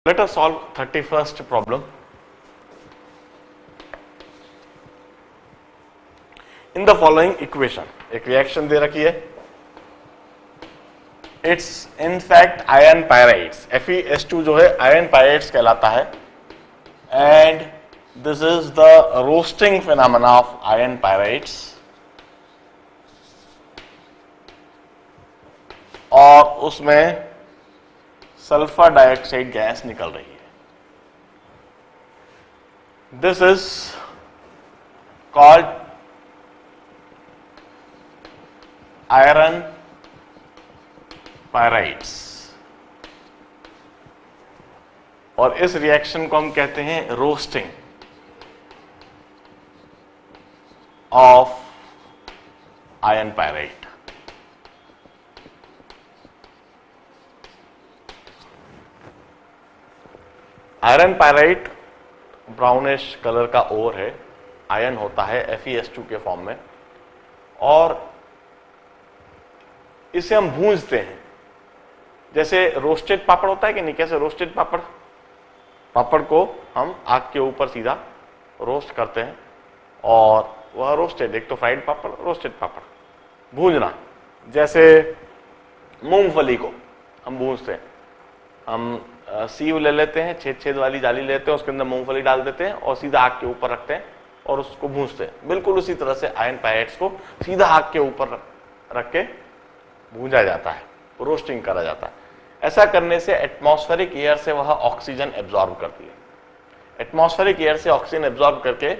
Let us solve 31st problem. In the following equation, एक reaction दे रखी है. It's in fact iron pyrites. FeS2 जो है iron pyrites कहलाता है. And this is the roasting phenomena of iron pyrites. और उसमें सल्फर डाइऑक्साइड गैस निकल रही है. This is called iron pyrites और इस रिएक्शन को हम कहते हैं roasting of iron pyrite. Iron pyrite brownish colour का ओर है, आयरन होता है FeS2 के फॉर्म में, और इसे हम भूंजते हैं. जैसे रोस्टेड पापड़ होता है कि नहीं, कैसे रोस्टेड पापड़ को हम आग के ऊपर सीधा रोस्ट करते हैं और वह रोस्टेड, एक तो फ्राइड पापड़, रोस्टेड पापड़. भूंजना, जैसे मूंगफली को हम भूंजते हैं. हम सीव ले लेते हैं, छेद वाली जाली लेते हैं, उसके अंदर मूंगफली डाल देते हैं और सीधा आग के ऊपर रखते हैं और उसको भूंजते हैं. बिल्कुल उसी तरह से आयरन पायराइट्स को सीधा आग के ऊपर रख के भूंजा जाता है, रोस्टिंग करा जाता है. ऐसा करने से एटमॉस्फेरिक एयर से वह ऑक्सीजन एब्जॉर्ब करती है. एटमॉस्फेरिक एयर से ऑक्सीजन एब्जॉर्ब करके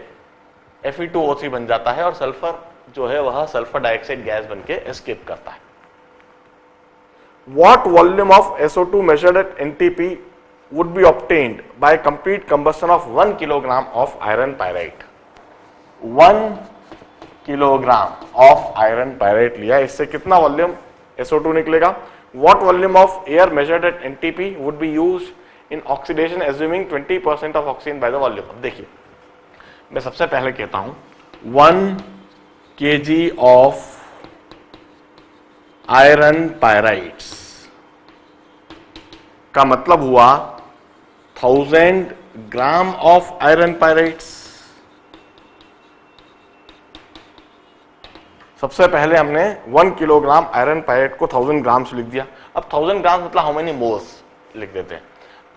Fe2O3 बन जाता है और सल्फर जो है वह सल्फर डाइऑक्साइड गैस बन के एस्केप करता है. What volume of SO2 measured at NTP would be obtained by complete combustion of 1 kilogram of iron pyrite? 1 kilogram of iron pyrite लिया, इससे कितना वॉल्यूम SO2 निकलेगा? What volume of air measured at NTP would be used in oxidation assuming 20% of oxygen by the volume? अब देखिए, मैं सबसे पहले कहता हूं 1 kg of आयरन पायराइट्स का मतलब हुआ 1000 ग्राम ऑफ आयरन पायराइट्स. सबसे पहले हमने 1 किलोग्राम आयरन पायराइट को 1000 ग्राम्स लिख दिया. अब 1000 ग्राम मतलब हाउ मेनी मोल्स लिख देते हैं.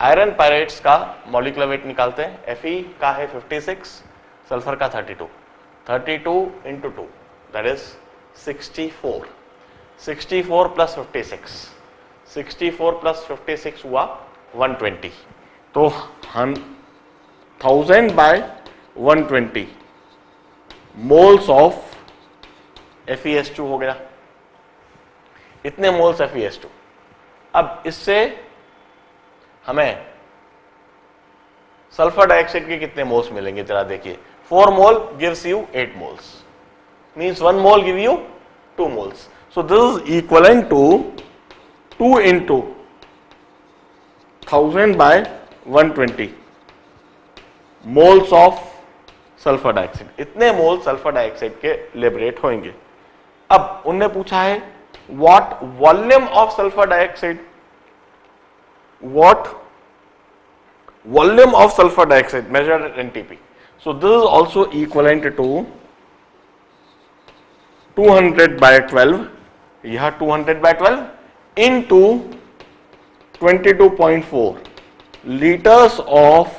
आयरन पायराइट्स का मॉलिक्यूलर वेट निकालते हैं. Fe का है 56, सल्फर का 32 into 2 that is 64. 64 plus 56, 64 plus 56 हुआ 120. तो 1000 बाय 120 मोल्स ऑफ FeS2 हो गया. इतने मोल्स FeS2. अब इससे हमें सल्फर डाइऑक्साइड के कितने मोल्स मिलेंगे जरा देखिए. 4 mole gives you 8 moles, means 1 mole give you 2 moles. So this is equivalent to 2 into 1000 by 120 moles of sulphur dioxide. इतने मोल सल्फर डाइऑक्साइड के लिबरेट होंगे. अब उनने पूछा है what volume of sulphur dioxide, what volume of sulphur dioxide measured at NTP. So this is also equivalent to 200 by 12, यह 200 by 12 into 22.4 liters of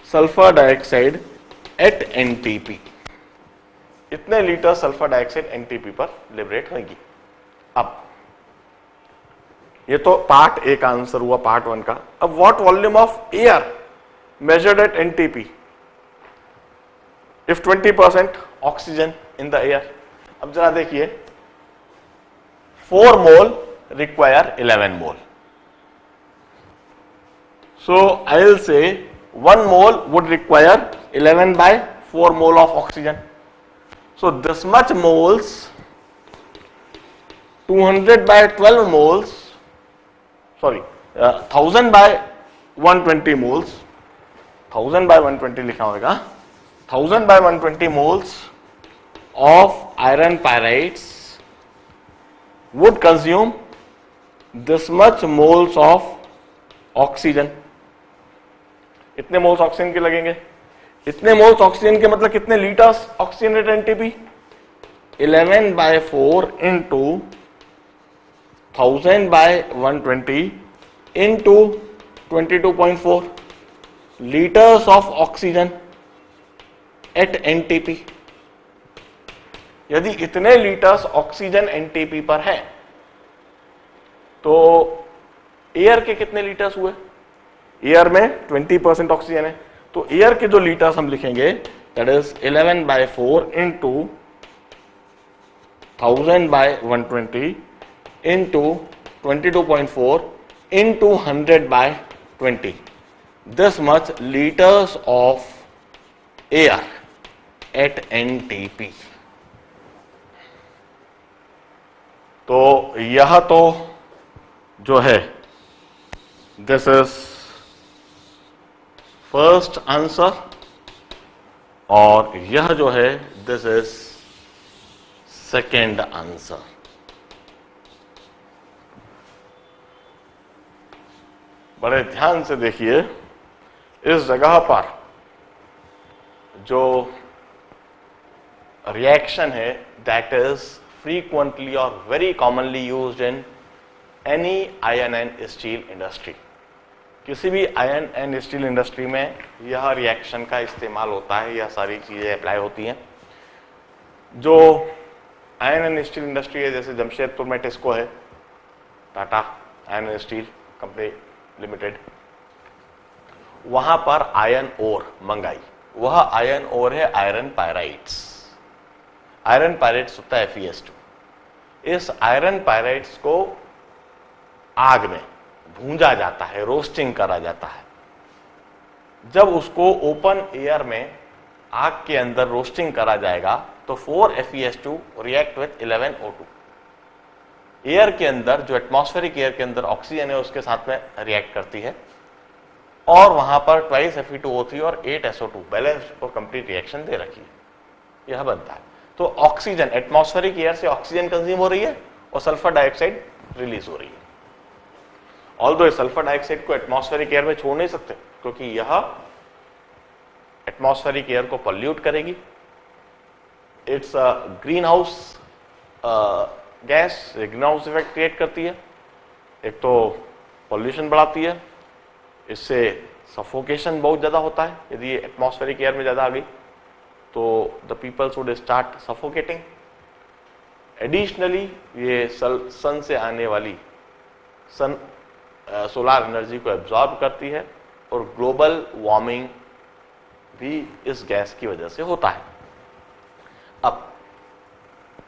sulfur dioxide at NTP. इतने litre sulphur dioxide NTP पर liberate होगी. अब ये तो part A का answer हुआ, part 1 का. अब what volume of air measured at NTP if 20% oxygen in the air. अब जरा देखिए, 4 mole require 11 mole. So I will say 1 mole would require 11 by 4 mole of oxygen. So this much moles, 200 by 12 moles, sorry, 1000 by 120 moles, 1000 by 120 लिखा होगा, 1000 by 120 moles of iron pyrites would consume this much moles of oxygen. इतने moles oxygen के लगेंगे। इतने moles oxygen के मतलब कितने litres oxygen at NTP? 11/4 into 1000/120 into 22.4 litres of oxygen at NTP. यदि इतने लीटर्स ऑक्सीजन एनटीपी पर है तो एयर के कितने लीटर्स हुए? एयर में 20% ऑक्सीजन है, तो एयर के जो लीटर्स हम लिखेंगे that is 11/4 into 1000/120 into 22.4 into 100/20, this much liters of air at NTP। तो यह तो जो है दिस इज फर्स्ट आंसर, और यह जो है दिस इज सेकेंड आंसर। बड़े ध्यान से देखिए, इस जगह पर जो रिएक्शन है दैट इज फ्रीक्वेंटली और very commonly used in any iron and steel industry. किसी भी आयरन एंड स्टील इंडस्ट्री में यह रिएक्शन का इस्तेमाल होता है, यह सारी चीजें अप्लाई होती हैं। जो आयरन एंड स्टील इंडस्ट्री है, जैसे जमशेदपुर में टिस्को है, Tata iron and steel company limited, वहां पर आयरन ओर मंगाई। वह आयरन ओर है आयरन पायराइट्स। आयरन पायराइट्स होता है FeS2। इस आयरन पायराइट्स को आग में भूंजा जाता है, रोस्टिंग करा जाता है। जब उसको ओपन एयर में आग के अंदर रोस्टिंग करा जाएगा तो 4FeS2 react with 11O2। Air के अंदर, जो एटमॉस्फेरिक एयर के अंदर ऑक्सीजन है उसके साथ में रिएक्ट करती है, और वहां पर 2Fe2O3 और 8SO2 बैलेंस्ड और कंप्लीट रिएक्शन दे रखी है, यह बनता है। तो ऑक्सीजन एटमॉस्फेरिक एयर से ऑक्सीजन कंज्यूम हो रही है और सल्फर डाइऑक्साइड रिलीज हो रही है। ऑल्दो सल्फर डाइऑक्साइड को एटमॉस्फेरिक एयर में छोड़ नहीं सकते, क्योंकि यह एटमॉस्फेरिक एयर को पॉल्यूट करेगी। It's a green house gas, green house effect create करती है। एक तो पॉल्यूशन बढ़ाती है, इससे सफोकेशन बहुत ज्यादा होता है। यदि ये एटमॉस्फेरिक एयर में ज्यादा आ गई तो the peoples would start suffocating. Additionally ये सन से आने वाली सोलार एनर्जी को एब्जॉर्ब करती है, और ग्लोबल वार्मिंग भी इस गैस की वजह से होता है। अब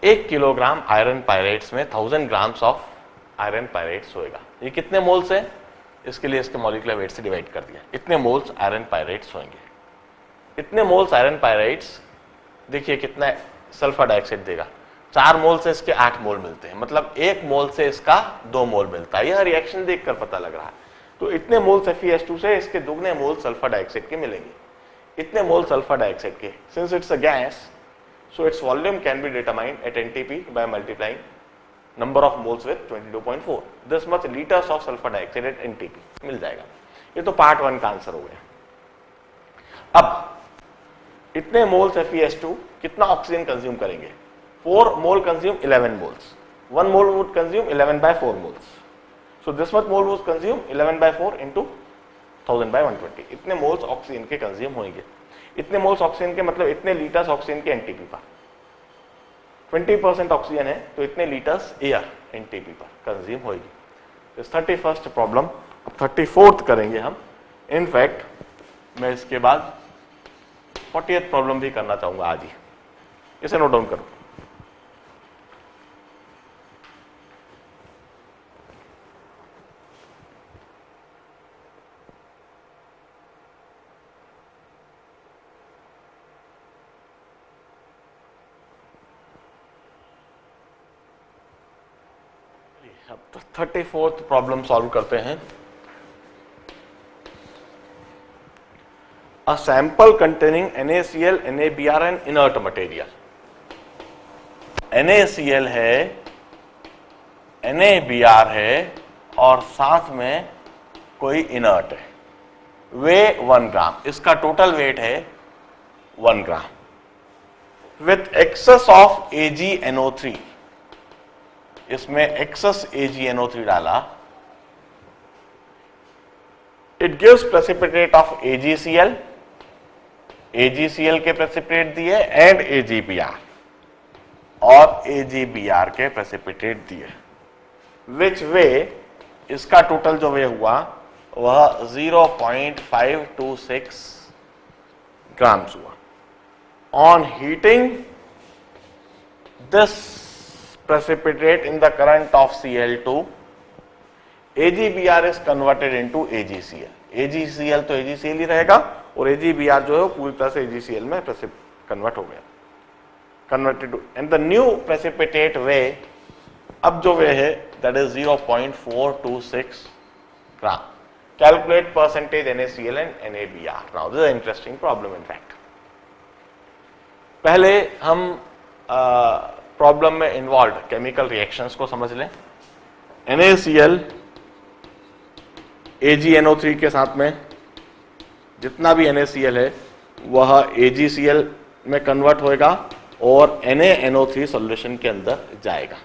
1 किलोग्राम आयरन पायराइट्स में 1000 ग्राम्स ऑफ आयरन पायराइट्स होएगा। ये कितने मोल्स है? इसके लिए इसके मॉलिक्यूलर वेट से डिवाइड कर दिया। इतने मोल्स आयरन पायराइट्स होंगे। इतने मोल्स आयरन पायराइट्स, देखिए कितना सल्फर डाइऑक्साइड देगा। 4 मोल से इसके 8 मोल मिलते हैं, मतलब 1 मोल से इसका 2 मोल मिलता है। यह रिएक्शन देखकर पता लग रहा है। तो इतने मोल्स FeS2 से इसके दुगने मोल सल्फर डाइऑक्साइड के मिलेंगे। इतने मोल सल्फर डाइऑक्साइड के, since it's a gas, so its volume can be determined at NTP by multiplying number of moles with 22.4. This much liters of sulfur dioxide at NTP मिल जाएगा। ये तो पार्ट 1 का answer हो गया। अब इतने मोल्स FeS2 कितना ऑक्सीजन कंज्यूम करेंगे? 4 mole consume 11 moles. 1 mole would consume 11/4 moles. So this much mole was consumed 11/4 into 1000/120। इतने मोल्स ऑक्सीजन के कंज्यूम होंगे। इतने मोल्स ऑक्सीजन के मतलब इतने लीटर्स ऑक्सीजन के एनटीपी पर। 20% ऑक्सीजन है तो इतने लीटर्स एयर एनटीपी पर कंज्यूम होगी। इस 31st प्रॉब्लम। अब 34th करेंगे हम। इनफैक्ट मैं इसके बाद 40th प्रॉब्लम भी करना चाहूंगा आज ही। इसे नोट डाउन करो। अब 34th प्रॉब्लम सॉल्व करते हैं। A sample containing NaCl, NaBr and inert material. NaCl है, NaBr है और साथ में कोई इनर्ट है। वे 1 ग्राम, इसका टोटल वेट है 1 ग्राम विथ एक्सेस ऑफ AgNO3, इसमें एक्सेस AgNO3 डाला, it gives precipitate of AgCl, AgCl के प्रेसिपिटेट दिए एंड AgBr, और AgBr के प्रेसिपिटेट दिए, विच वे, इसका टोटल जो वे हुआ वह 0.526 ग्राम्स हुआ. On heating this precipitate in the current of Cl2, AgBr is converted into AgCl. AgCl तो AgCl ही रहेगा और AgBr जो है वो पूरी तरह से AgCl में कन्वर्ट हो गया, converted to, and the new precipitate weigh, अब जो वे है that is 0.426 gram. Calculate percentage NaCl and NaBr. Now this is interesting problem in fact. पहले हम प्रॉब्लम में इन्वॉल्व केमिकल रिएक्शंस को समझ लें. NaCl AgNO3 के साथ में जितना भी NaCl है वह AgCl में कन्वर्ट होएगा और NaNO3 सॉल्यूशन के अंदर जाएगा.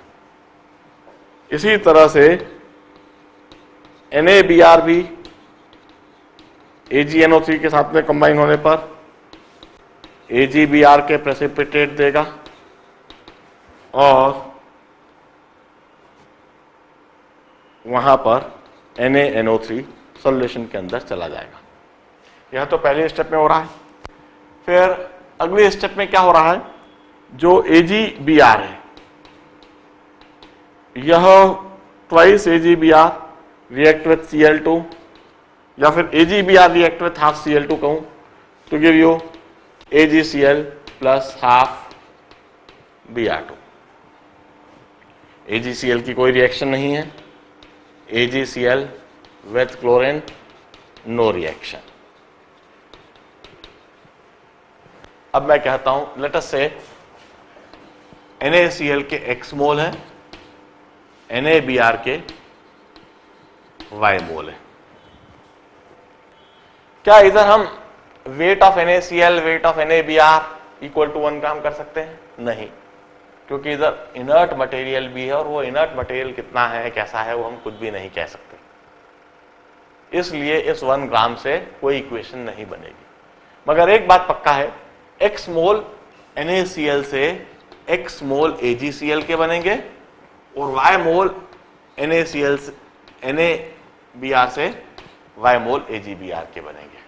इसी तरह से NaBr भी AgNO3 के साथ में कंबाइन होने पर AgBr के प्रेसिपिटेट देगा और वहां पर NaNO3 सॉल्यूशन के अंदर चला जाएगा. यह तो पहले स्टेप में हो रहा है. फिर अगले स्टेप में क्या हो रहा है, जो AgBr है यह twice AgBr react with Cl2, या फिर AgBr react with half Cl2 कहूं तो give you AgCl plus half Br2. AgCl की कोई रिएक्शन नहीं है, AgCl with chlorine no reaction. अब मैं कहता हूं लेट अस से NaCl के x मोल है, NaBr के y मोल है. क्या इधर हम weight of NaCl weight of NaBr equal to 1 gram कर सकते हैं? नहीं, क्योंकि इधर इनर्ट मटेरियल भी है और वो इनर्ट मटेरियल कितना है कैसा है वो हम कुछ भी नहीं कह सकते. इसलिए इस 1 ग्राम से कोई इक्वेशन नहीं बनेगी. मगर एक बात पक्का है, x मोल NaCl से x मोल AgCl के बनेंगे और y मोल NaCl से NaBr से y मोल AgBr के बनेंगे.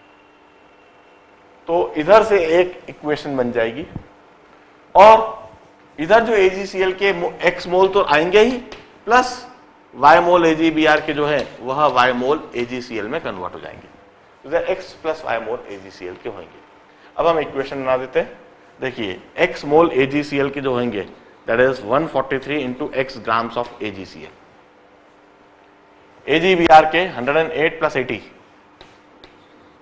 तो इधर से एक इक्वेशन बन जाएगी और इधर जो AgCl के x मोल तो आएंगे ही, प्लस y मोल AgBr के जो है वह y मोल AgCl में कन्वर्ट हो जाएंगे. इधर x प्लस y मोल AgCl के होंगे. अब हम इक्वेशन बना देते हैं. देखिए x मोल AgCl के जो होंगे that is 143 into x grams of AgCl. AgBr के 108 plus 80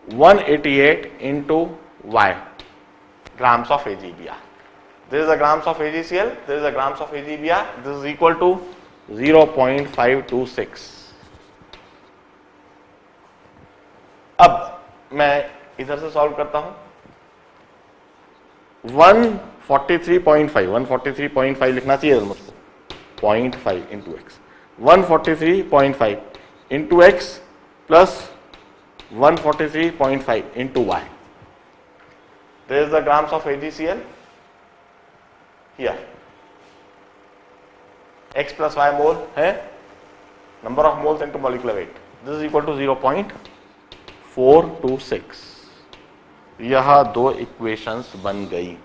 188 into y grams of AgBr. This is the grams of AgCl, this is the grams of AgBr. This is equal to 0.526. अब मैं इधर से solve करता हूं. 143.5 लिखना चाहिए मुझको, 0.5 into x. 143.5 into x plus 143.5 into y. There is the grams of AgCl here. X plus y mole है number of moles into molecular weight. This is equal to 0.426. यह दो इक्वेशंस बन गई.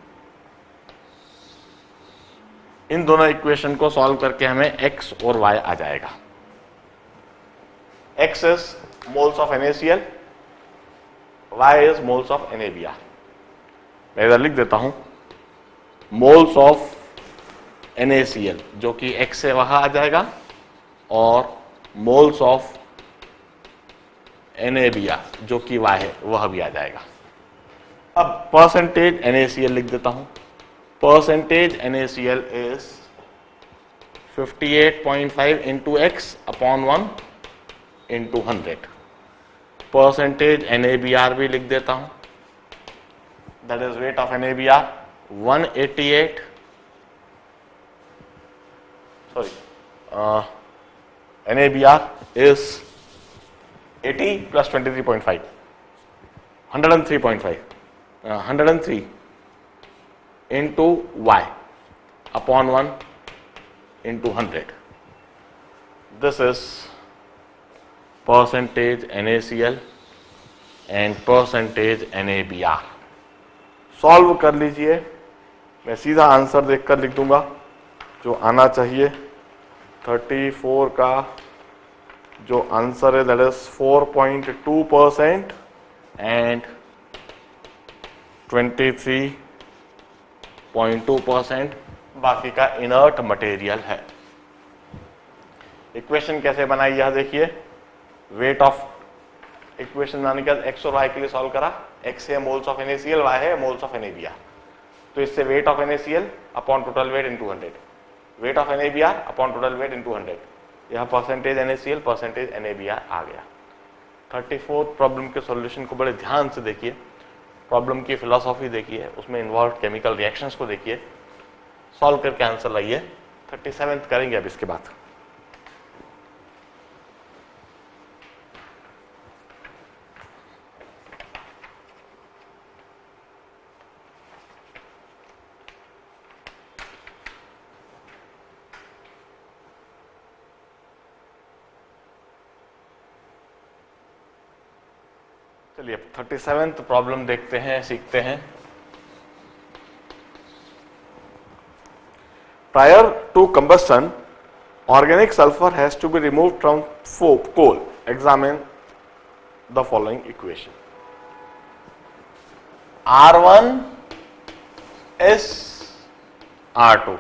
इन दोनों इक्वेशन को सॉल्व करके हमें x और y आ जाएगा. X is moles of NaCl, y is moles of NaBr. मैं इधर लिख देता हूं moles of NaCl जो कि x से वहां आ जाएगा और moles of NaBr जो कि y है वह भी आ जाएगा. अब परसेंटेज NaCl लिख देता हूं. Percentage NaCl is 58.5 into x upon 1 into 100. Percentage NaBr भी लिख देता हूं, that is wait of NaBr 188, sorry NaBr is 80 plus 23.5, 103.5, 103 into y upon 1 into 100. This is percentage NaCl and percentage NaBr. Solve कर लीजिए, मैं सीधा आंसर देखकर लिख दूंगा जो आना चाहिए। 34 का जो आंसर है दैट इज 4.2% एंड 23.2% बाकी का इनर्ट मटेरियल है। इक्वेशन कैसे बनाई यह देखिए, वेट ऑफ इक्वेशन बनाने के बाद एक्स और वाई के लिए सॉल्व करा, एक्स है मोल्स ऑफ NaCl, वाई है मोल्स ऑफ NaBr, तो इससे wait of NaCl upon total weight into 100, wait of NaBr upon total weight into 100, यह परसेंटेज NaCl परसेंटेज NaBr आ गया। 34th प्रॉब्लम के सॉल्यूशन को बड़े ध्यान से देखिए, प्रॉब्लम की फिलॉसफी देखिए, उसमें इन्वॉल्व केमिकल रिएक्शंस को देखिए, सॉल्व करके आंसर लाइए। 37th करेंगे अब इसके बाद। चलिए 37th प्रॉब्लम देखते हैं, सीखते हैं। Prior to combustion, organic sulfur has to be removed from coal. Examine the following equation. R1 is R2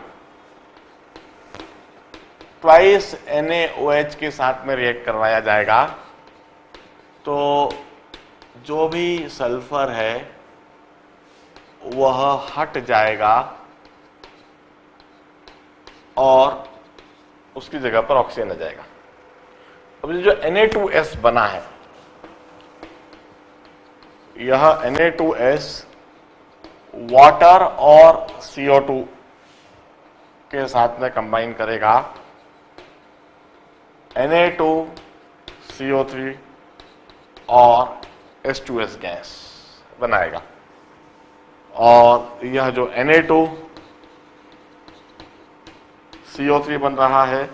twice NaOH के साथ में रिएक्ट करवाया जाएगा, तो जो भी सल्फर है वह हट जाएगा और उसकी जगह पर ऑक्सीजन आ जाएगा। अब जो Na2S बना है, यह Na2S वाटर और CO2 के साथ में कंबाइन करेगा, Na2CO3 और H2S गैस बनाएगा, और यह जो Na2CO3 बन रहा है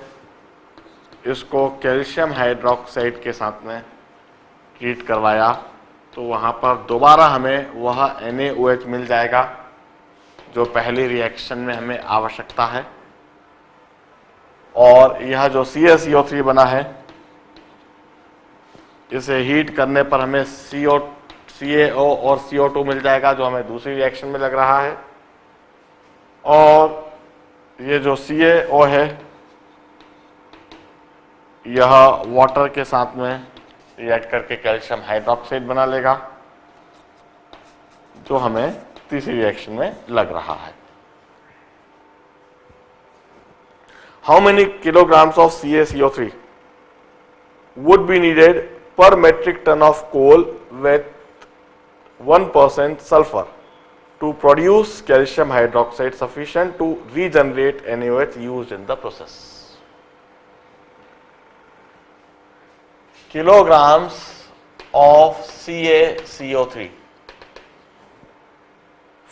इसको कैल्शियम हाइड्रोक्साइड के साथ में ट्रीट करवाया, तो वहां पर दोबारा हमें वह NaOH मिल जाएगा जो पहली रिएक्शन में हमें आवश्यकता है, और यह जो CaCO3 बना है इसे हीट करने पर हमें CaO और CO2 मिल जाएगा जो हमें दूसरी रिएक्शन में लग रहा है, और ये जो CaO है यह वाटर के साथ में रिएक्ट करके कैल्शियम हाइड्रोक्साइड बना लेगा जो हमें तीसरी रिएक्शन में लग रहा है। How many kilograms of CaCO3 would be needed per metric ton of coal with 1% sulfur to produce calcium hydroxide sufficient to regenerate NaOH used in the process? Kilograms of CaCO3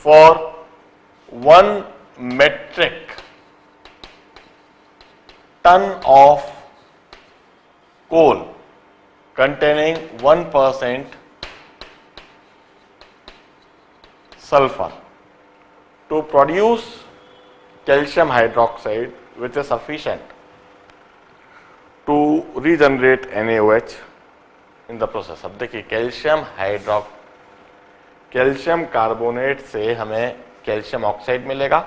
for 1 metric ton of coal containing 1% sulfur to produce calcium hydroxide which is sufficient to regenerate NaOH in the process। अब देखिए calcium carbonate से हमें calcium oxide मिलेगा,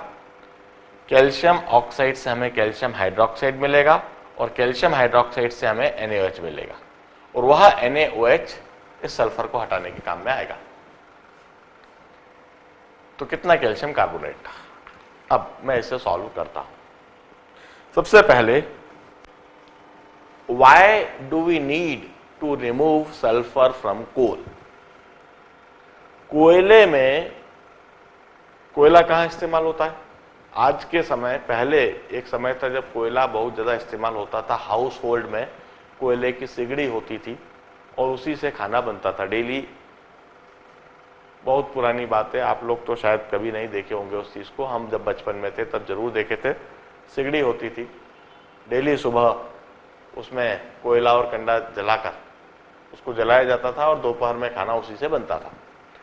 calcium oxide से हमें calcium hydroxide मिलेगा, और calcium hydroxide से हमें NaOH मिलेगा, और वह NaOH इस सल्फर को हटाने के काम में आएगा। तो कितना कैल्शियम कार्बोनेट था, अब मैं इसे सॉल्व करता हूं। सबसे पहले why do we need to remove sulphur from coal. कोयले में, कोयला कहाँ इस्तेमाल होता है? आज के समय, पहले एक समय था जब कोयला बहुत ज़्यादा इस्तेमाल होता था। हाउस होल्ड में कोयले की सिगड़ी होती थी और उसी से खाना बनता था डेली। बहुत पुरानी बात है, आप लोग तो शायद कभी नहीं देखे होंगे उस चीज़ को, हम जब बचपन में थे तब जरूर देखे थे। सिगड़ी होती थी, डेली सुबह उसमें कोयला और कंडा जलाकर उसको जलाया जाता था और दोपहर में खाना उसी से बनता था।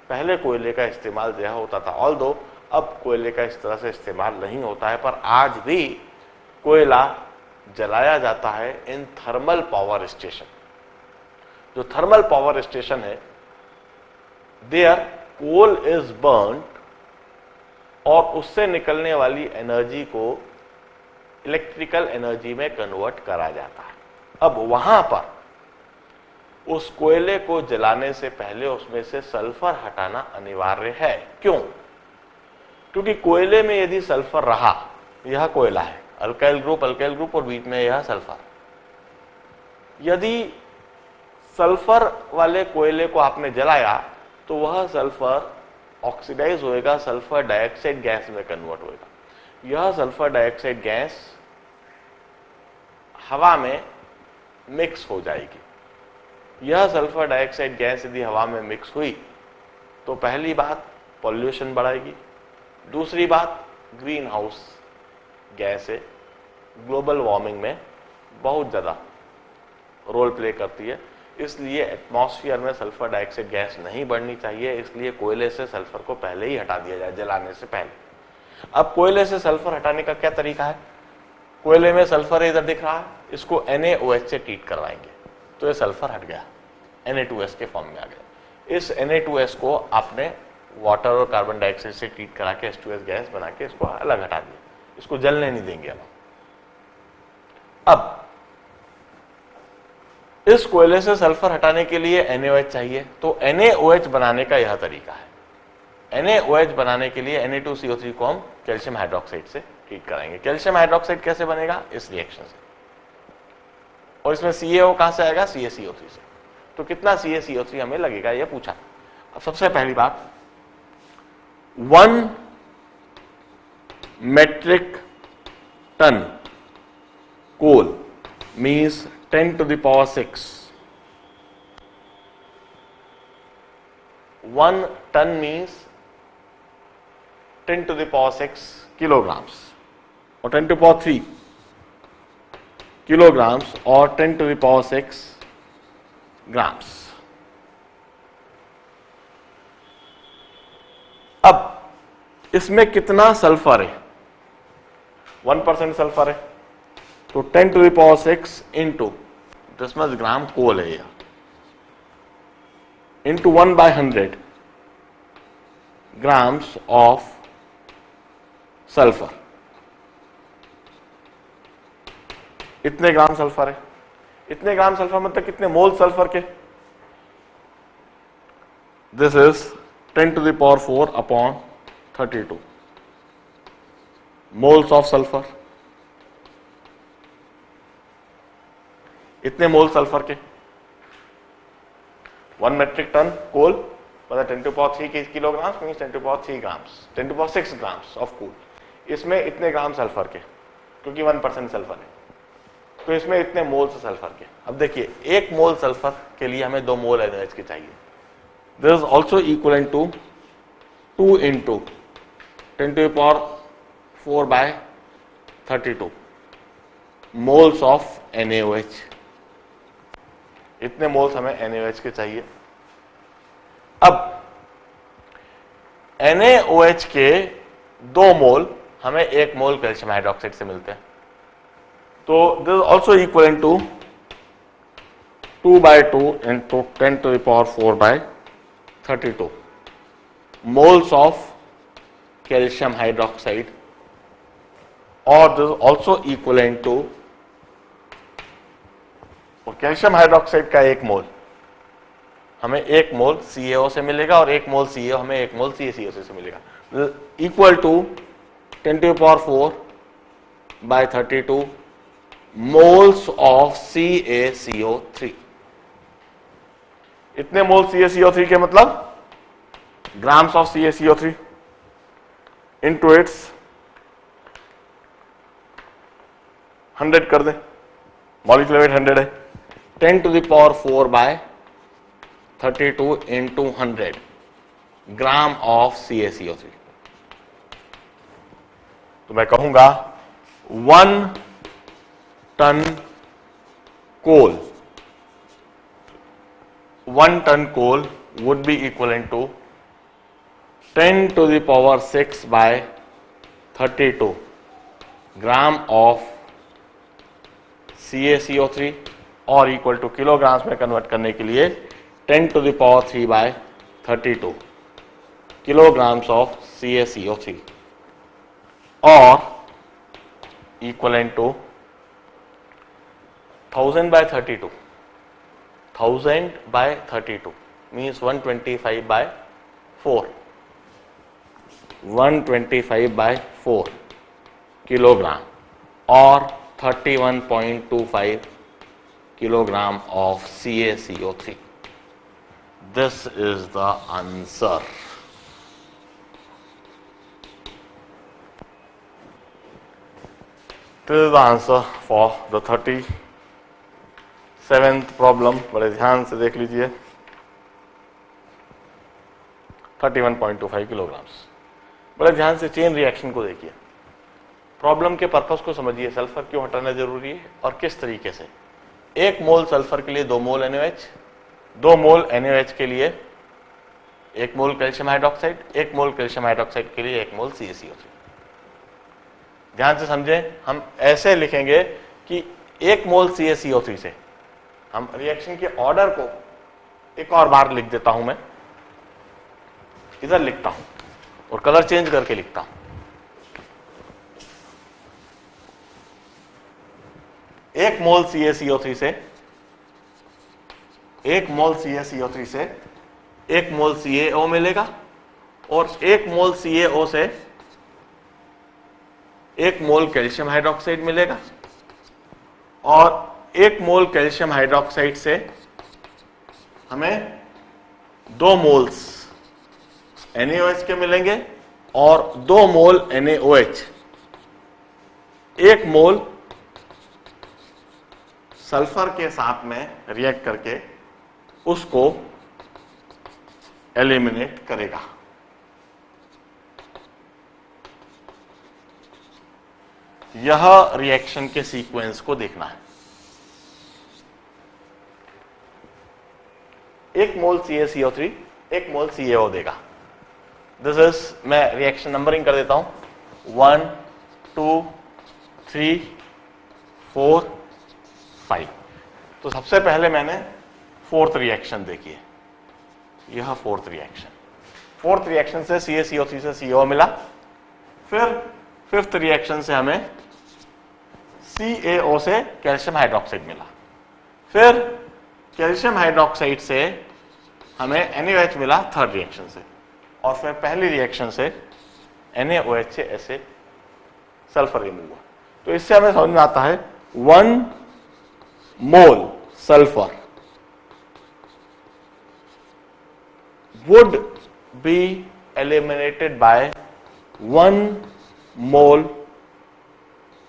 पहले कोयले का इस्तेमाल यह होता था। ऑल्दो अब कोयले का इस तरह से इस्तेमाल नहीं होता है, पर आज भी कोयला जलाया जाता है इन थर्मल पावर स्टेशन। जो थर्मल पावर स्टेशन है, देयर कोल इज बर्न्ड और उससे निकलने वाली एनर्जी को इलेक्ट्रिकल एनर्जी में कन्वर्ट करा जाता है। अब वहां पर उस कोयले को जलाने से पहले उसमें से सल्फर हटाना अनिवार्य है। क्यों? क्योंकि कोयले में यदि सल्फर रहा, यह कोयला है, अल्काइल ग्रुप और बीच में यह सल्फर, यदि सल्फर वाले कोयले को आपने जलाया तो वह सल्फर ऑक्सीडाइज होएगा, सल्फर डाइऑक्साइड गैस में कन्वर्ट होएगा। यह सल्फर डाइऑक्साइड गैस हवा में मिक्स हो जाएगी। यह सल्फर डाइऑक्साइड गैस यदि हवा में मिक्स हुई तो पहली बात पॉल्यूशन बढ़ाएगी, दूसरी बात ग्रीन हाउस गैस है, ग्लोबल वार्मिंग में बहुत ज़्यादा रोल प्ले करती है। इसलिए एटमॉस्फेयर में सल्फर डाइऑक्साइड गैस नहीं बढ़नी चाहिए, इसलिए कोयले से सल्फर को पहले ही हटा दिया जाए, जलाने से पहले। अब कोयले से सल्फर हटाने का क्या तरीका है? कोयले में सल्फर इधर दिख रहा है, इसको NaOH से ट्रीट करवाएंगे तो ये सल्फर हट गया, Na2S के फॉर्म में आ गया। इस Na2S को आपने वाटर और कार्बन डाइऑक्साइड से ट्रीट करा के H2S गैस बना के इसको अलग हटा दिया, इसको जलने नहीं देंगे। अब इस कोयले से सल्फर हटाने के लिए NaOH चाहिए, तो NaOH बनाने का यह तरीका है। NaOH बनाने के लिए Na2CO3 को हम कैल्शियम हाइड्रोक्साइड से ट्रीट कराएंगे। कैल्शियम हाइड्रोक्साइड कैसे बनेगा? इस रिएक्शन से। और इसमें CaO कहां से आएगा? CaCO3 से। तो कितना CaCO3 हमें लगेगा, यह पूछा। अब सबसे पहली बात, 1 metric ton coal means 10 to the power 6. 1 ton means 10 to the power 6 kilograms or 10 to the power 3 kilograms or 10 to the power 6 grams. अब इसमें कितना सल्फर है? 1% सल्फर है, तो 10 to the power 6 into this much gram coal है यह, into 1/100 grams of sulphur. इतने ग्राम sulphur है। इतने ग्राम सल्फर मतलब कितने मोल सल्फर के? This is 10 to the power 4 upon 32 moles of sulphur. इतने मोल सल्फर के, 1 मेट्रिक टन कोल मतलब 10 to the power 3 kilogram means 10 to the power 3 grams, 10 to the power 6 grams of coal. इसमें इतने ग्राम सल्फर के, क्योंकि 1% सल्फर है, तो इसमें इतने मोल्स सल्फर के। अब देखिए, 1 मोल सल्फर के लिए हमें 2 मोल NaOH के चाहिए। This is also equal to 2 into 10 to the power 4/32 moles of NaOH। इतने मोल्स हमें NaOH के चाहिए। अब NaOH के 2 मोल हमें 1 मोल कैल्शियम हाइड्रोक्साइड से मिलते हैं, तो this is also equal to 2/2 into 10 to the power 4/32 moles of calcium hydroxide, और this is also equal to, और कैल्शियम हाइड्रोक्साइड का 1 मोल हमें 1 मोल CaO से मिलेगा और 1 मोल CaO हमें 1 मोल CaCO3 से मिलेगा, equal to 10 to the power 4/32 moles of CaCO3। इतने मोल CaCO3 के मतलब grams of CaCO3 into its 100 कर दें, मॉलिक्यूलर वेट 100 है, 10 to the power 4 by 32 into 100 gram of CaCO3। तो मैं कहूंगा 1 ton coal, 1 ton coal would be equivalent to 10 to the power 6 by 32 gram of CaCO3 और equal two kilograms में convert करने के लिए 10 to the power 3 by 32 kilograms of CaCO3 और equivalent to 1000 by 32, 1000 by 32 means 125 by 4, 125 by 4 kilogram or 31.25 kilogram of CaCO3. This is the answer. This is the answer for the 37th problem. बड़े ध्यान से देख लीजिए, 31.25 kilograms. बड़े ध्यान से chain reaction को देखिए, प्रॉब्लम के पर्पस को समझिए, सल्फर क्यों हटाना जरूरी है और किस तरीके से। 1 मोल सल्फर के लिए 2 मोल NaOH, 2 मोल NaOH के लिए 1 मोल कैल्शियम हाइड्रोक्साइड, 1 मोल कैल्शियम हाइड्रोक्साइड के लिए 1 मोल CaCO3। ध्यान से समझें, हम ऐसे लिखेंगे कि 1 मोल CaCO3 से हम रिएक्शन के ऑर्डर को एक और बार लिख देता हूं, मैं इधर लिखता हूं और कलर चेंज करके लिखता हूं। एक मोल CaCO3 से 1 मोल CaCO3 से 1 मोल CaO मिलेगा और 1 मोल CaO से 1 मोल कैल्शियम हाइड्रोक्साइड मिलेगा और 1 मोल कैल्शियम हाइड्रोक्साइड से हमें 2 मोल्स NaOH के मिलेंगे और 2 मोल NaOH 1 मोल सल्फर के साथ में रिएक्ट करके उसको एलिमिनेट करेगा। यह रिएक्शन के सीक्वेंस को देखना है। 1 मोल CaCO3 1 मोल CaO देगा। दिस इज, मैं रिएक्शन नंबरिंग कर देता हूं, 1 2 3 4 5। तो सबसे पहले मैंने 4th रिएक्शन देखी है, यह 4th रिएक्शन। 4th रिएक्शन से CaCO3 से CaO मिला, फिर 5th रिएक्शन से हमें CaO से कैल्शियम हाइड्रोक्साइड मिला, फिर कैल्शियम हाइड्रोक्साइड से हमें NaOH मिला 3rd रिएक्शन से, और फिर पहली रिएक्शन से NaOH से ऐसे सल्फर रिमूव हुआ। तो इससे हमें समझ में आता है 1 मोल sulphur would be eliminated by 1 mole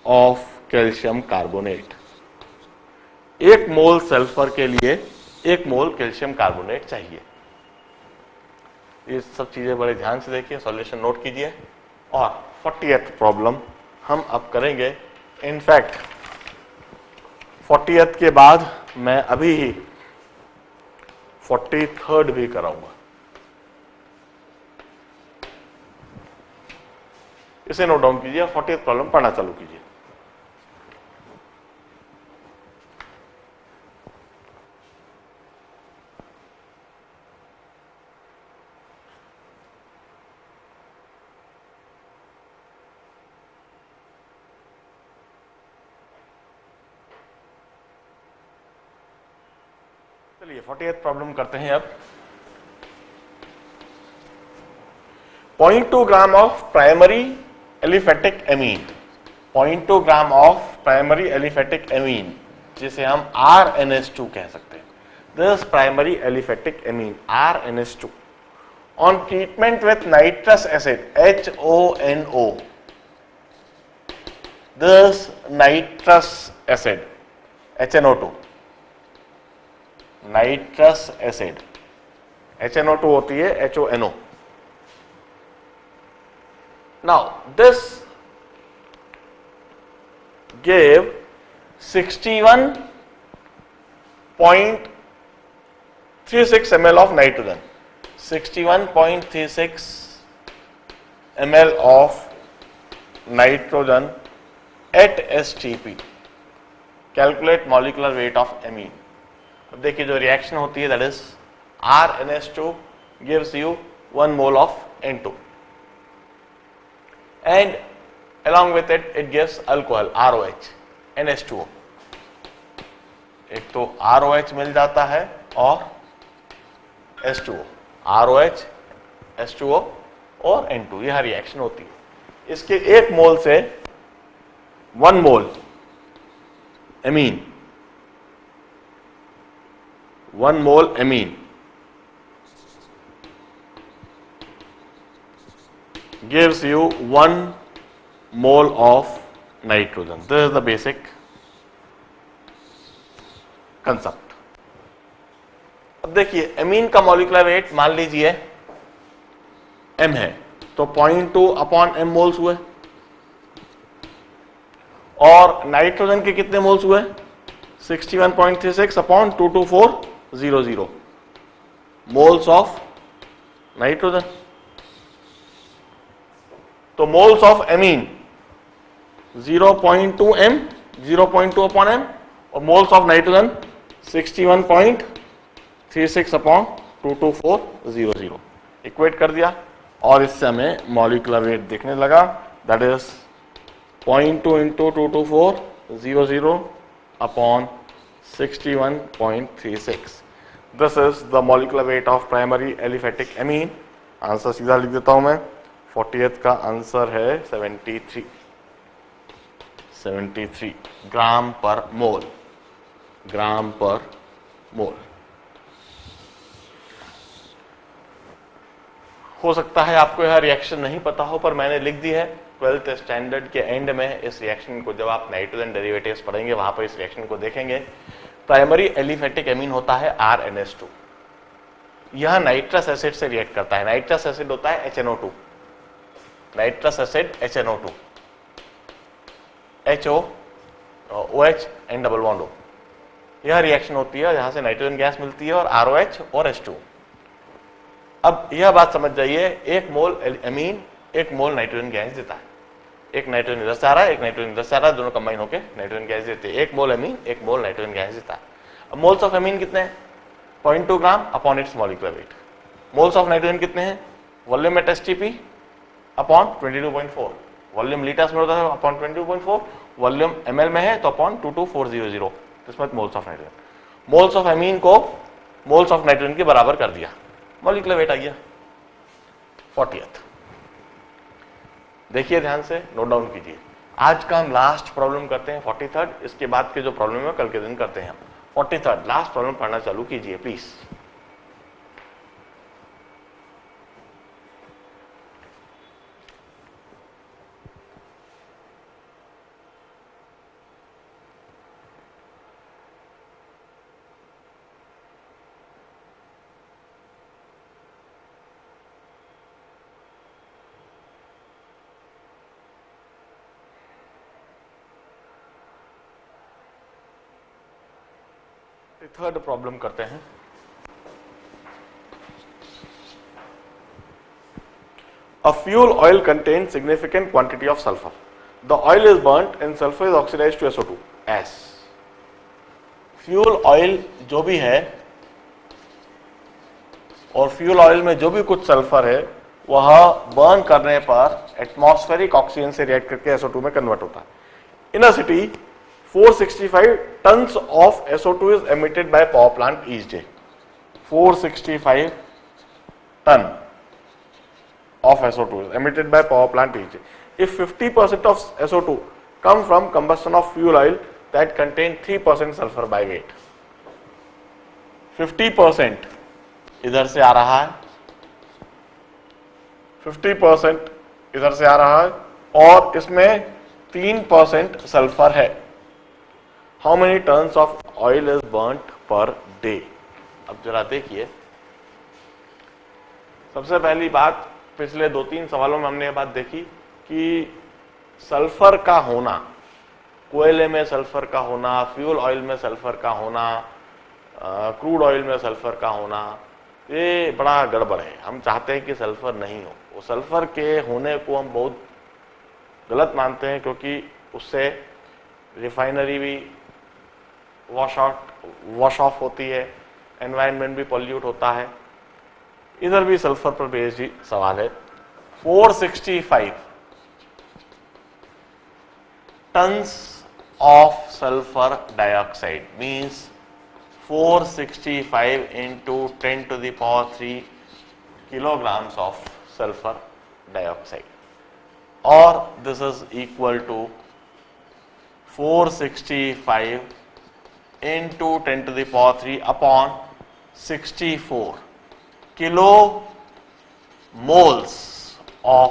of calcium carbonate. 1 mole sulphur के लिए 1 मोल कैल्शियम कार्बोनेट चाहिए। ये सब चीजें बड़े ध्यान से देखिए, सॉल्यूशन नोट कीजिए। और 40th प्रॉब्लम हम अब करेंगे। इनफैक्ट 40th के बाद मैं अभी ही 43rd भी कराऊंगा। इसे नोट डाउन कीजिए, 40th प्रॉब्लम पढ़ना चालू कीजिए। चलिए 40th प्रॉब्लम करते हैं अब। 0.2 gram of primary aliphatic amine, 0.2 gram of primary aliphatic amine, जिसे हम RNS2 कह सकते हैं। this primary aliphatic amine RNS2 on treatment with nitrous acid HONO. This nitrous acid HNO2, nitrous acid HNO2 होती है HONO. Now this gave 61.36 ml of nitrogen. 61.36 ml of nitrogen at STP. Calculate molecular weight of amine. अब देखिए जो reaction होती है that is RNS2 gives you 1 mole of N2 and along with it it gives alcohol ROH NH2O. एक तो ROH मिल जाता है और H2O, ROH H2O और N2, यह रिएक्शन होती है. इसके 1 मोल से 1 मोल amine, 1 mole amine gives you 1 mole of nitrogen. This is the basic concept. अब देखिए amine का molecular weight मान लीजिए m है तो 0.2 अपॉन m मोल्स हुए और नाइट्रोजन के कितने मोल्स हुए 61.36 अपॉन 22400 मोल्स ऑफ नाइट्रोजन. तो moles of amine 0.2 m 0.2 upon m और moles of nitrogen 61.36 upon 22400 equate कर दिया और इससे हमें मॉलिक्यूलर वेट देखने लगा that is 0.2 into 22400 upon 61.36. This is the molecular weight of primary aliphatic amine. Answer सीधा लिख देता हूं मैं. 40th का आंसर है 73 ग्राम पर मोल. ग्राम पर मोल. हो सकता है आपको यह रिएक्शन नहीं पता हो पर मैंने लिख दी है. 12th स्टैंडर्ड के एंड में इस रिएक्शन को जब आप नाइट्रोजन डेरिवेटिव्स पढ़ेंगे वहां पर इस रिएक्शन को देखेंगे. प्राइमरी एलिफेटिक एमीन होता है RNS2. यह नाइट्रस एसिड से रिएक्ट करता है. नाइट्रस एसिड होता है HNO2. Nitrous acid HNO2 OH and double bond O. यह रिएक्शन होती है जहां से नाइट्रोजन गैस मिलती है और ROH और H2. अब यह बात समझ जाइए 1 मोल एमीन 1 मोल नाइट्रोजन गैस देता है. एक नाइट्रोजन इधर से आ रहा है एक नाइट्रोजन इधर से आ रहा है दोनों कंबाइन होकर नाइट्रोजन गैस देते हैं. 1 मोल एमीन 1 मोल नाइट्रोजन गैस देता है. अब मोल्स ऑफ एमीन कितने हैं 0.2 ग्राम upon its molecular weight. Moles of nitrogen कितने हैं volume at STP upon 22.4. Volume litres में होता है अपॉन 22.4. वॉल्यूम ml में है तो अपॉन 22400. इसमें moles of nitrogen. Moles of amine को मोल्स ऑफ नाइट्रोजन के बराबर कर दिया. मॉलिक्यूलर वेट आ गया 40th. देखिए ध्यान से नोट डाउन कीजिए. आज का हम लास्ट प्रॉब्लम करते हैं 43rd. इसके बाद के जो प्रॉब्लम है कल के दिन करते हैं. 43rd लास्ट प्रॉब्लम पढ़ना चालू कीजिए प्लीज. थर्ड प्रॉब्लम करते हैं. A fuel oil contains significant quantity of sulfur. The oil is burnt and sulfur is oxidized to SO2 as. Fuel oil जो भी है और फ्यूल ऑयल में जो भी कुछ सल्फर है वह बर्न करने पर एटमॉस्फेरिक ऑक्सीजन से रिएक्ट करके SO2 में कन्वर्ट होता है. इन अ city 465 tons of SO2 is emitted by power plant each day. 465 ton of SO2 is emitted by power plant each day. If 50% of SO2 come from combustion of fuel oil that contain 3% sulfur by weight. 50% इधर से आ रहा है, 50% इधर से आ रहा है, और इसमें 3% सल्फर है। How many tons of oil is burnt per day? अब जरा देखिए, सबसे पहली बात, पिछले 2-3 सवालों में हमने ये बात देखी कि सल्फर का होना, कोयले में सल्फर का होना, फ्यूल ऑयल में सल्फर का होना, क्रूड ऑयल में सल्फर का होना, ये बड़ा गड़बड़ है। हम चाहते हैं कि सल्फर नहीं हो। वो सल्फर के होने को हम बहुत गलत मानते हैं, क्योंकि उससे रिफाइनरी भी वॉश ऑफ होती है, एनवायरनमेंट भी पॉल्यूट होता है। इधर भी सल्फर पर बेस्ड ही सवाल है। 465 tons of sulphur dioxide means 465 into 10 to the power 3 kilograms of sulfur dioxide, or this is equal to 465 into 10 to the power 3 upon 64 kilomoles of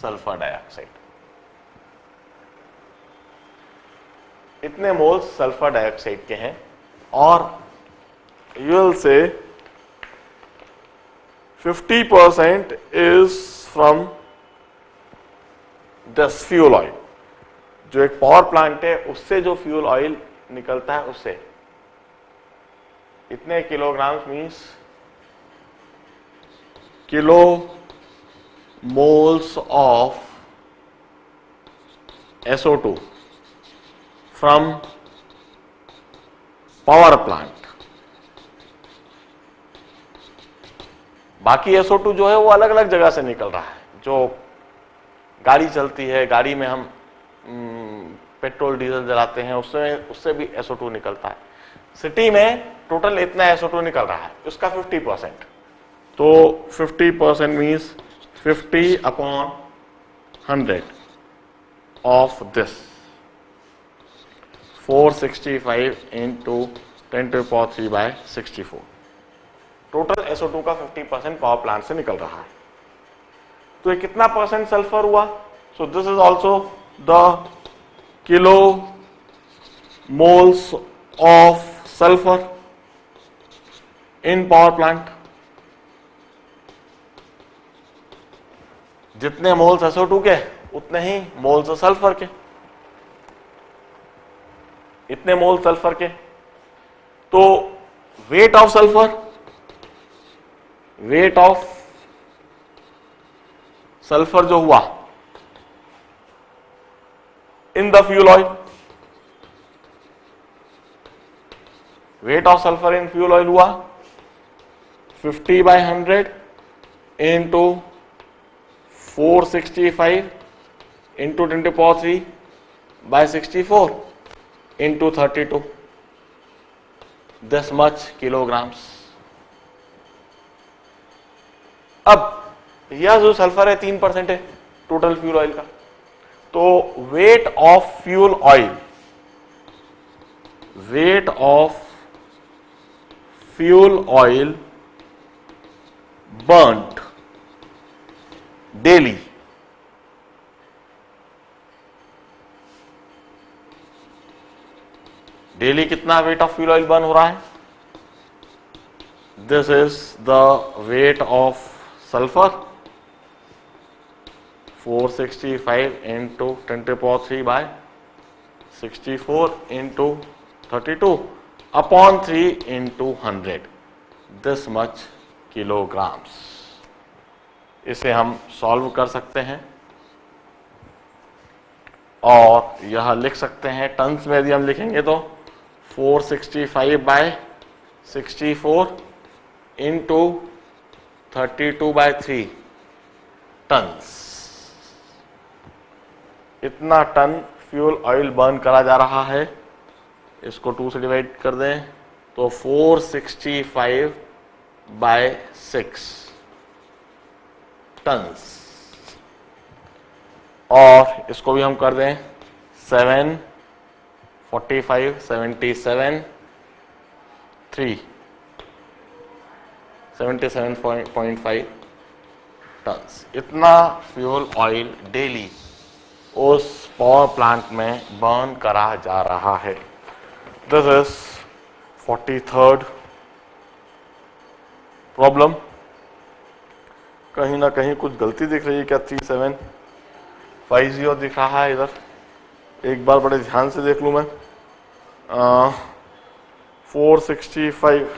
sulfur dioxide. इतने moles sulphur dioxide के हैं, और you will say 50% is from this fuel oil. जो एक power plant है उससे जो fuel oil निकलता है उससे इतने kilogram means kilo moles of SO2 from power plant. बाकी SO2 जो है वो अलग अलग जगह से निकल रहा है। जो गाड़ी चलती है, गाड़ी में हम पेट्रोल डीजल जलाते हैं, उससे भी SO2 निकलता है। सिटी में टोटल इतना SO2 निकल रहा है, उसका 50%। तो 50% means 50 upon 100 of this 465 into 10 to the power 3 by 64। Total SO2 का 50% पावर प्लांट से निकल रहा है। तो ये कितना परसेंट सल्फर हुआ? So this is also the kilo moles of sulphur in power plant. जितने मोल्स SO2 के उतने ही मोल्स सल्फर के, इतने मोल सल्फर के। तो weight of sulphur, wait of sulphur जो हुआ in the fuel oil, weight of sulphur in fuel oil हुआ 50/100 into 465 into 10 to the power 3 by 64 into 32, this much kilograms। अब यह जो सल्फर है 3% है टोटल फ्यूल ऑयल का। तो weight of fuel oil, weight of fuel oil burned daily, daily कितना weight of fuel oil burn हो रहा है? This is the weight of sulphur 465 into 10 to the power 3 by 64 into 32 upon 3 into 100, this much kilograms। इसे हम solve कर सकते हैं और यह लिख सकते हैं टन्स में। यदि हम लिखेंगे तो 465/64 इंटू 32/3 टन्स। इतना टन फ्यूल ऑयल बर्न करा जा रहा है। इसको 2 से डिवाइड कर दें तो 465/6 टन्स, और इसको भी हम कर दें 7, 45, 77, 3 77.5 टन्स। इतना फ्यूल ऑयल डेली उस पावर प्लांट में बर्न करा जा रहा है। This is 43rd problem. कहीं ना कहीं कुछ गलती दिख रही है क्या? 3750 दिख रहा है इधर, एक बार बड़े ध्यान से देख लूं मैं। 465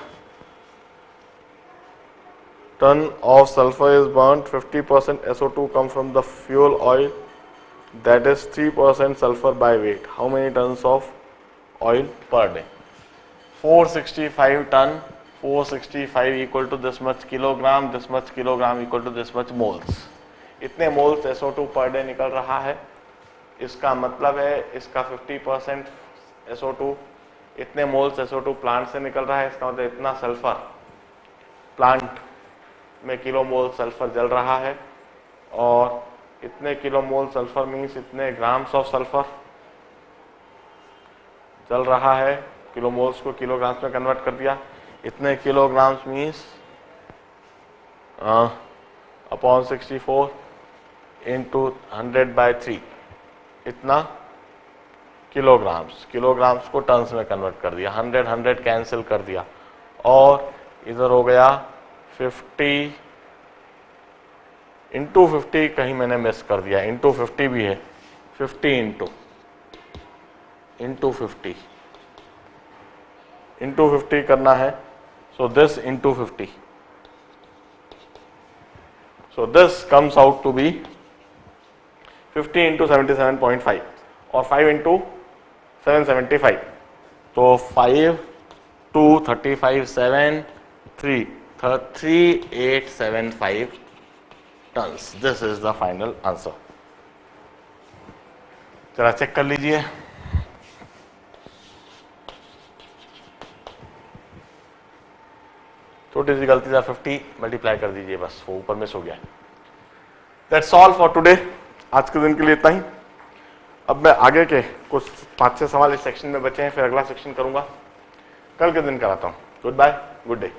ton of sulfur is burnt, 50% SO2 come from the fuel oil, that is 3% sulfur by weight. How many tons of oil per day? 465 ton, 465 equal to this much kilogram, this much kilogram equal to this much moles. इतने moles SO2 per day निकल रहा है। इसका मतलब है इसका 50% SO2, इतने moles SO2 plant से निकल रहा है। इसका मतलब इतना सल्फर प्लांट में किलो मोल सल्फर जल रहा है, और इतने किलो मोल सल्फर मीन्स इतने ग्राम्स ऑफ सल्फर जल रहा है। किलो मोल्स को किलोग्राम्स में कन्वर्ट कर दिया। इतने किलोग्राम्स मीन्स अपॉन 64 इंटू 100/3, इतना किलोग्राम्स। किलोग्राम्स को टन्स में कन्वर्ट कर दिया। 100 कैंसिल कर दिया, और इधर हो गया 50 इंटू 50, कहीं मैंने मिस कर दिया, इंटू 50 भी है, 50 इंटू 50 इंटू 50 करना है। So this into 50, so this comes out to be 50 into 77.5 और 5 इंटू 775, तो 5 2 35 7 3 3875 tons. This is the final answer. जरा चेक कर लीजिए। छोटी सी गलती था, 50 मल्टीप्लाई कर दीजिए, बस वो ऊपर मिस हो गया। That's all for today. आज के दिन के लिए इतना ही। अब मैं आगे के कुछ 5-6 सवाल इस सेक्शन में बचे हैं, फिर अगला सेक्शन करूंगा, कल के दिन कराता हूं। Goodbye, good day.